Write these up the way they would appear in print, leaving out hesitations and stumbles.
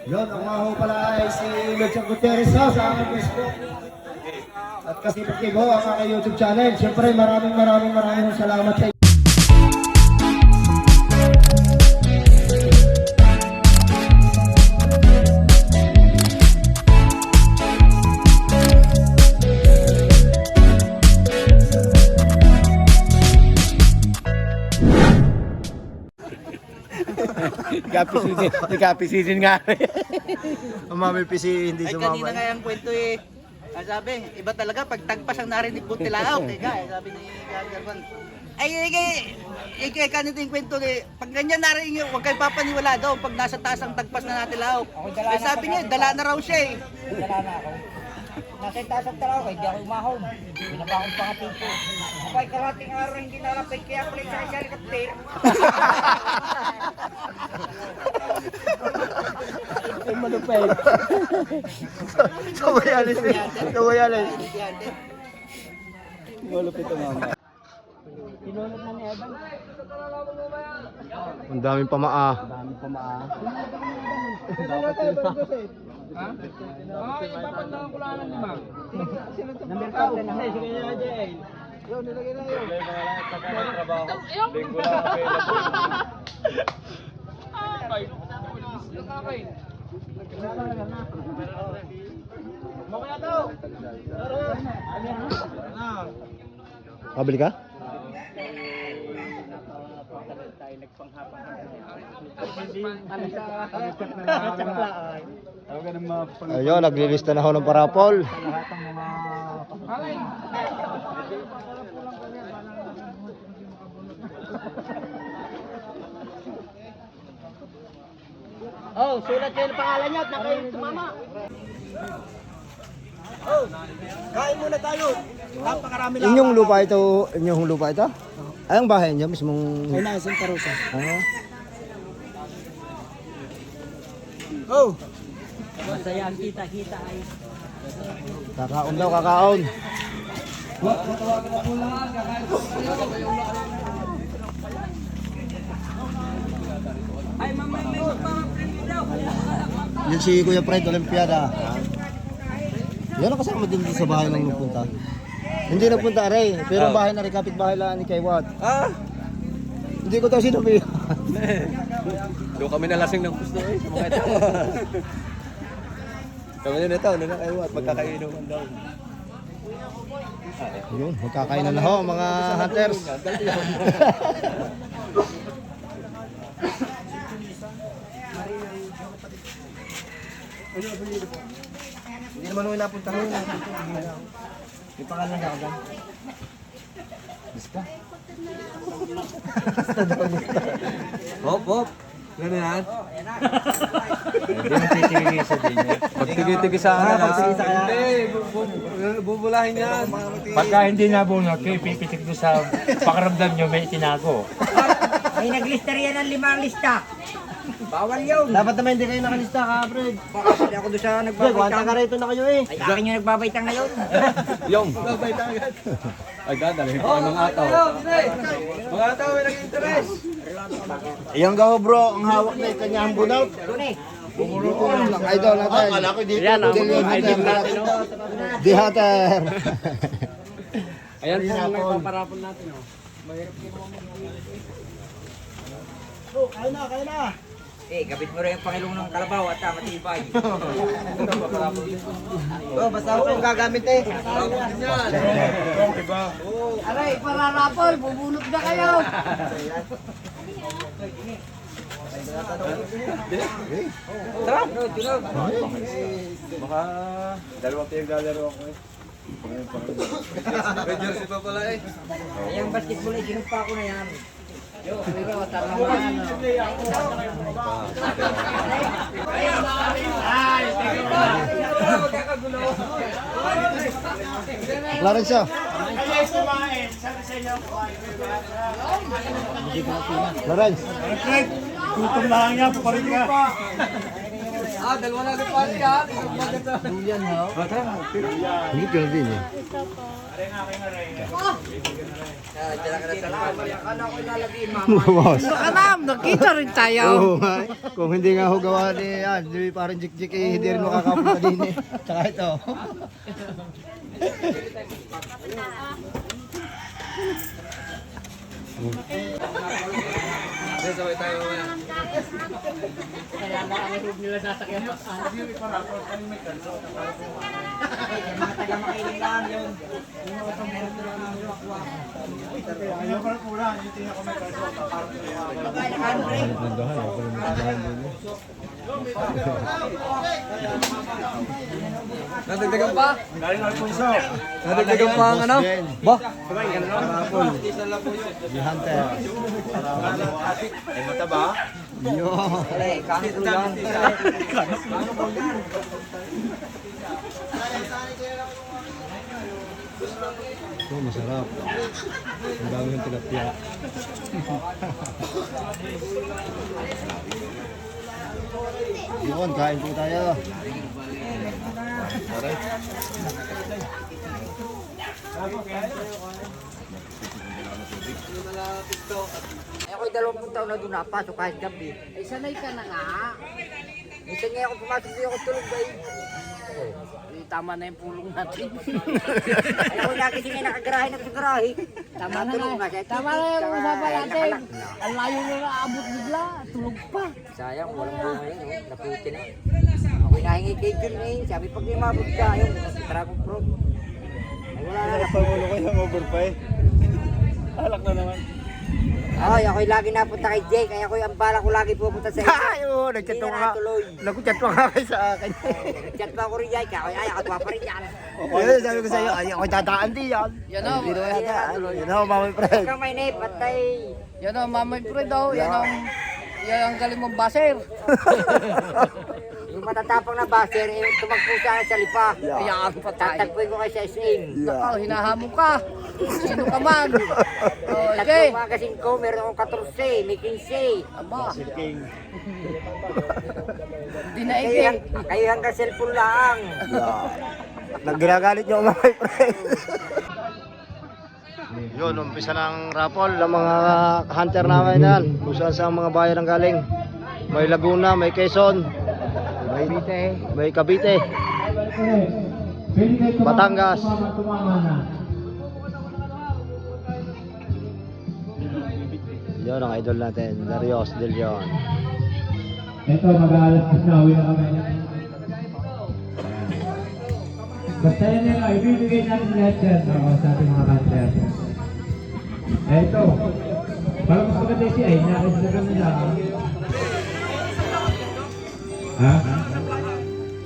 Yun, ako nga ho pala ay si Lucha Gutierrez ho sa aking Facebook. At kasi pagkib ho ang aking YouTube channel. Siyempre maraming salamat sa inyo. Kapi season nga rin. Ang mami PC hindi Ay, kanina nga yung kwento eh. Ang sabi, iba talaga pag tagpas ang narinig mo tilaaw. Teka, sabi ni Garban. Ay, kanito yung kwento eh. Pag ganyan narinig nyo, huwag kayo papaniwala daw pag nasa taas ang tagpas na natilaw. Ay, sabi niya, dala na raw siya eh. Dala na ako. Nasa itaas ang talaw ko, hindi ako umahon. Pinabakong pangating ko. Ako ay karating araw hindi nalapit, kaya ako lang sa helicopter. Ay, malupay. Kawayalis eh. Kawayalis. Malupit ang mama. Pinulog na ni Evan. Ang daming pamaa. Daming pamaa. Ipapandang ko lang ng lima. Number 4 na. Sige na, Jay. Yun, nilagay na yun. Linggo lang available. Pabili ka? Ayun, naglilista na ako ng parapol. Oh, sulat kayo ng pangalan niya at na kayo tumama. Kain muna tayo. Napakarami Inyong lupa ito, inyong lupa ito? Ay, ang bahay niyo mismong... Ay, nasa Santa Rosa. Oh, Masaya ang kita-kita ay. kakaon daw, kakaon. Ay, mamay may magpapaprimid daw. Yung si Kuya Fred Olympiada. Yan ang kasama din sa bahay nang nagpunta. Hindi nagpunta aray, pero bahay na rin, kapit-bahay lang ni Kaywat. Ah! Hindi ko daw sinabi. Doon kami nalasing ng gusto eh. Sa mga ito. Kami na ito, na kayo at magkakainuman daw. Yun, magkakainan na ho mga hunters. Hindi naman ho napunta ho. May pangalan na ako dyan. Basta. Hop, hop. Ano yan? Hindi mo titigisa din yan. Pag tigisa ka na. Hindi, bubulahin yan. Pagka hindi nabunot, kayo pipitik doon sa pakaramdam nyo may itinago. May naglista riyan ng 5 lista. Bawal yun. Dapat naman hindi kayo nakalista ka, Fred. Baka hindi ako doon sa Fred, nagbabaitang. wanta ka rito na kayo eh. Ay, akin yung nagbabaitang ngayon. Yung. Ay, dadalhin ko ng ataw. Mga ataw, may nag-interest. Iyang gaho bro, ang hawak na yung kanyang bunaw. Doon eh. Idol natin. Akala ko dito. Yan, idol natin. Di hater. Ayan po ang Paparapon natin. Oh, Kaya na. eh, gabit mo rin yung pangilong ng kalabaw at matibay. Oh, basta ako ang gagamit eh. Aray, pararapol, bubunot na kayo. Tara! Baka dalawang tiyang lalaro ako eh. May jersey pa pala eh. Yung basketball ay sinumpa ko na yan. Yo, pero tatamaan. Clarence siya. Clarence. Tutom lang niya, papalit ka. Dalawa na agad pati ha. Hindi ka na din eh. Boss. Kanam, nakita rin tayo. Oo nga. Kung hindi nga ho gawa ni di parang jik-jik eh, hindi rin makakapunta din eh. Tsaka ito. Sabay tayo. Nadagdagan pa? Nadagdagan pa ang ano? Ba? The Hunter. Ay mataba? Yo. Ito masarap. Ang dami ng tilapia. Yun, kain po tayo. Ako'y 20 taon na doon napasok kahit gabi. Ay sanay ka na nga. Minsan nga ako pumasok di ako tulog ba tama na yung pulong natin. Ay ako lagi sige nakagarahe na sa garahe. Tama na nga. Tama na yung usapan natin. Ang layo na naabot bigla. Tulog pa. Sayang, walang bunga yun. Naputi na. Ako'y nahingi kay Jun eh. Sabi pag di mabot ka, yung Dragon Pro. Ay wala na. Pangulo ko yung overpay. Alak na naman. Ay, ako'y lagi napunta kay Jake. Kaya ako'y ang bala ko lagi pupunta sa iyo. Ay, oo, nagchat pa nga. Nagchat pa nga kayo sa akin. Nagchat pa ako rin Jake. Ako'y ay, akatwa pa rin yan. Ayun, sabi ko sa iyo, ay, ako'y dadaan di yan. Yan o, Hindi naman dadaan. Yan o, mamay friend. Ikaw may name, patay. yan o, mamay pre daw. Yan ang galing mong baser. Yung matatapang na baser, eh, tumagpo siya sa lipa. Ayan pa tayo. Tatagpuin ko kay sa SM. Nakaw, hinahamon ka. Sino ka man? Oh, Tatlo okay. magasin ko, meron akong 14, may 15. Aba, hindi na Kayo, ike. kayo hanggang cellphone lang. Nagginagalit niyo mamay friend. Yun, umpisa ng raffle ng mga hunter namin yan. Kung saan sa mga bayan ang galing. May Laguna, may Quezon, may Cavite, Batangas. Yun ang idol natin, Darius De Leon. Ito, mag-aalas na, uwi na kami. Basta yan nila, ibibigay natin lahat yan sa ating mga kanter. Ito, parang mas maganda siya eh, nakasisagan nila. Ha?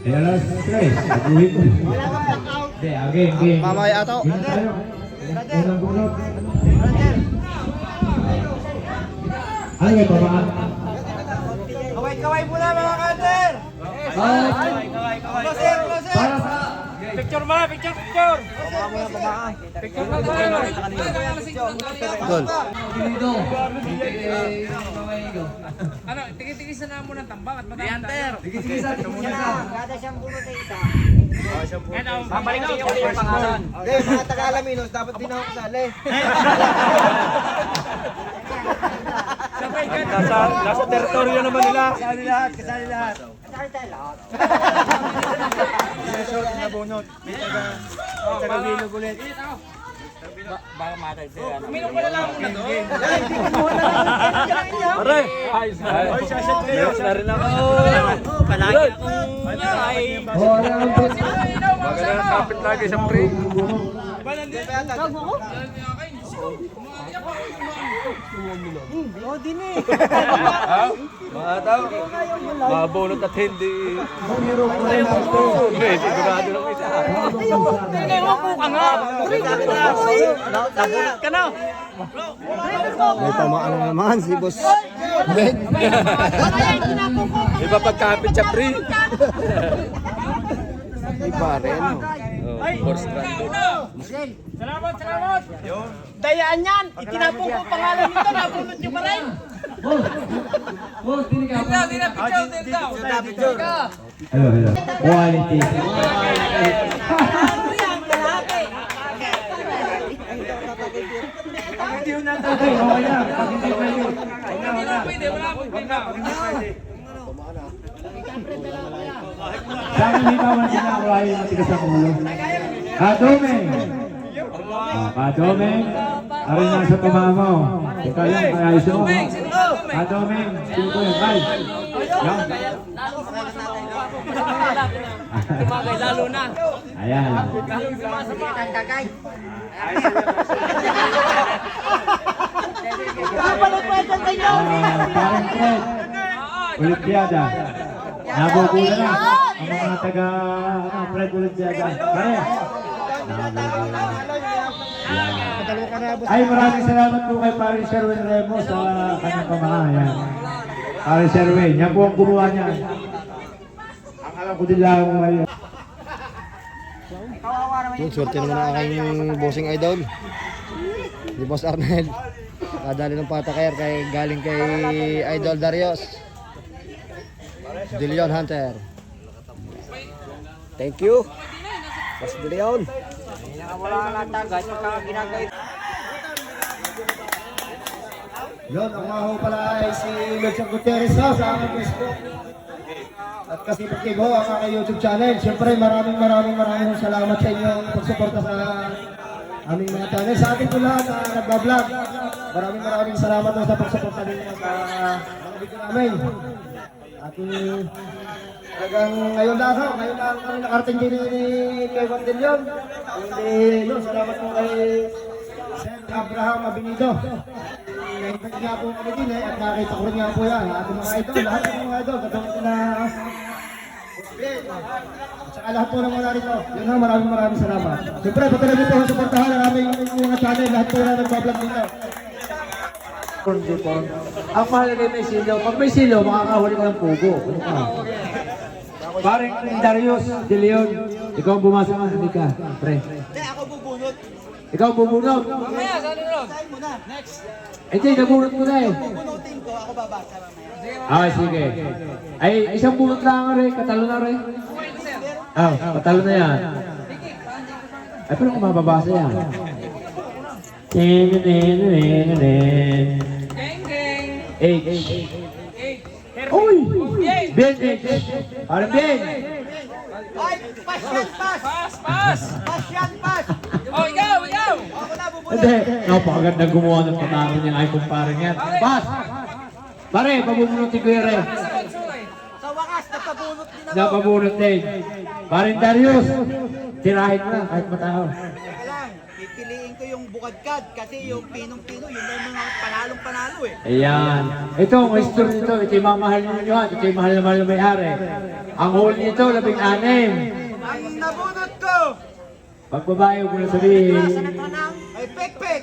Eh, alas 3, mag-uwi ko. Hindi, again. Mamaya ato. Gina tayo. Unang bunot. Ano yung babaan? Kaway muna mga kanter. Para sa... Picture ba? Picture! Picture na tayo! Gol. Ano, tigil-tigisan na mo ng tambang at mag-hunter. Kada siyang bunot ay isa. Babalik ko yung pangalan. Hindi, mga Tagalaminos, dapat din ako kasali. Nasa teritoryo naman nila. Kasali lahat. Kasali tayo lahat. Tagabilog ulit. Uminom ko na lang muna doon. Pare! Meron na rin ako. Palagi akong Maganda ng kapit lagi sa pre. Mga tao, mabunot at hindi. Hindi, sigurado ng isa. May tamaan na naman si Boss Ben. Iba pagkapit sa pre. Iba rin. Force strand. Salamat. Dayaan yan. Itinapong ko pangalan nito. Nabunot nyo pa rin. Boss, hindi ka. Picture. Hello. Quality. Hindi yun natin. Okay lang. Pag hindi pwede. Sa akin dito man din ako ay matigas ang ulo. Kadomeng! Kadomeng! Arin na sa tumamo. Ikaw lang, ayos mo. Kadomeng! Sino ko yun? Ay! Yan. Tumagay lalo na. Ayan. Ang kagay. Parang Fred. Olimpiada. Nabubula na. Ang mga taga Fred Olimpiada. Pare. Nabubula. Ay, maraming salamat po kay Paris Sherwin Remo sa kanyang pamahayan. Paris Sherwin, yan po ang gumawa niya. Ang alam ko din lang ngayon. Yung swerte naman ang aking bossing idol. Di Boss Arnel. Kadali ng patakayer kay galing kay Idol Darius. De Leon Hunter. Thank you. Boss De Leon. Wala na tagay pagka ginagay. Yun, ang mga ho pala ay si Lucian Gutierrez ha, sa aking Facebook. At kasi Pagkig ho, ang aking YouTube channel. Siyempre maraming salamat sa inyo pagsuporta sa aming mga channel. Sa ating po lahat na nagbablog. Maraming salamat ho sa pagsuporta ninyo sa mga video namin. At talagang ngayon lang kami nakarating din ni kay Juan De Leon. Hindi, yun, salamat po kay Sir Abraham Abinido. Naimbag nga po kami din at nakita ko rin nga po yan. Ating mga idol, lahat ng mga idol, katulad na at saka lahat po ng mga rito. Yun ha, maraming salamat. Siyempre, patuloy po ang suportahan ng aming mga channel, lahat po na nagbablog dito. Ang mahalaga may silaw. Pag may silaw, makakahuli ka ng pugo. Parang Darius De Leon, ikaw ang bumasa ka, hindi ka. Pre. Hindi, ako bubunot. Ikaw ang bubunot. Mamaya, sign mo na. Next. Hindi, nabunot mo na eh. Bubunutin ko, ako babasa mamaya. Ah, sige. Ay, isang bunot lang rin, katalo na rin. Ah, katalo na yan. Ay, pero kung mababasa yan. H. Uy! Ben H. Parang Ben. Ay, pass yan, pass! Pass yan, pass! Oh, ikaw! Ako na bubunot. Hindi, napakaganda gumawa ng pataro niya ay kumparing yan. Pas! Pare, pabubunutin ko yan rin. Sa wakas, napabunot din ako. Napabunot din. Paring Darius, tirahin mo na kahit matao. Teka lang, pipiliin ko yung bukadkad kasi yung pinong-pino, yun lang mga panalong-panalo eh. Ayan. Ito, ang history nito. Ito yung mamahal ninyo. Ito yung mahal na mahal na may-ari. Ang huli nito, 16. Ang nabunot ko! Pag babae, huwag mo na sabihin. Ay, pek-pek!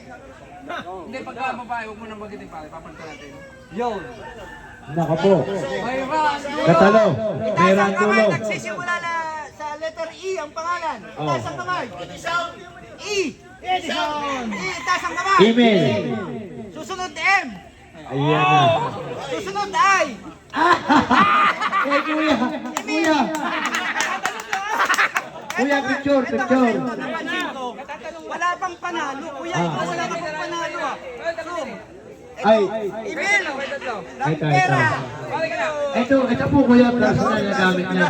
Hindi, pagka babae, huwag mo nang magitin pare, papalitan natin. Yun! Naka po. May ras! Katalo. May Taas ang kamay, randulo. nagsisimula na sa letter E ang pangalan. Oh. Taas ang kamay. E! Edison! E, taas ang kamay. Email. Susunod M. Ayan na. Susunod I. Eh, kuya. Kuya. Kuya, picture. Napansin ko, wala pang panalo. Kuya, ikaw wala ka pang panalo ah. So, Ay. email. Ito. Ito po kuya, personal na gamit niya.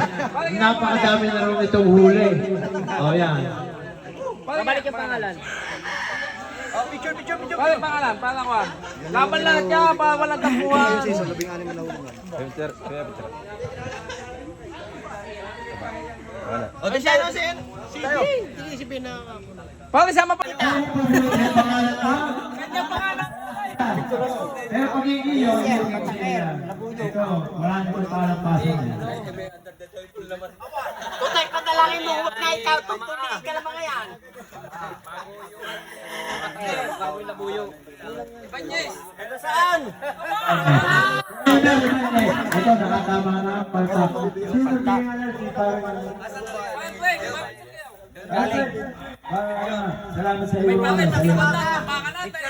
Napakadami na rin itong huli. O, yan. Babalik yung pangalan. Oh, picture. Pare, pangalan ko. Laban lahat niya, para walang tampuhan. Sa labing-anim na hulungan. O, di siya na sin. Tayo. Pare, sama pa. Pero pag iyo, ito, marami ko parang paso niya. Tutay, padalangin mo, huwag na ikaw. Tutuliin ka lang mga yan. Saan? Ito, nakatama na ang palta. Sino tingnan si parang... Salamat sa iyo. Bakit? Ang iba na, baka natin.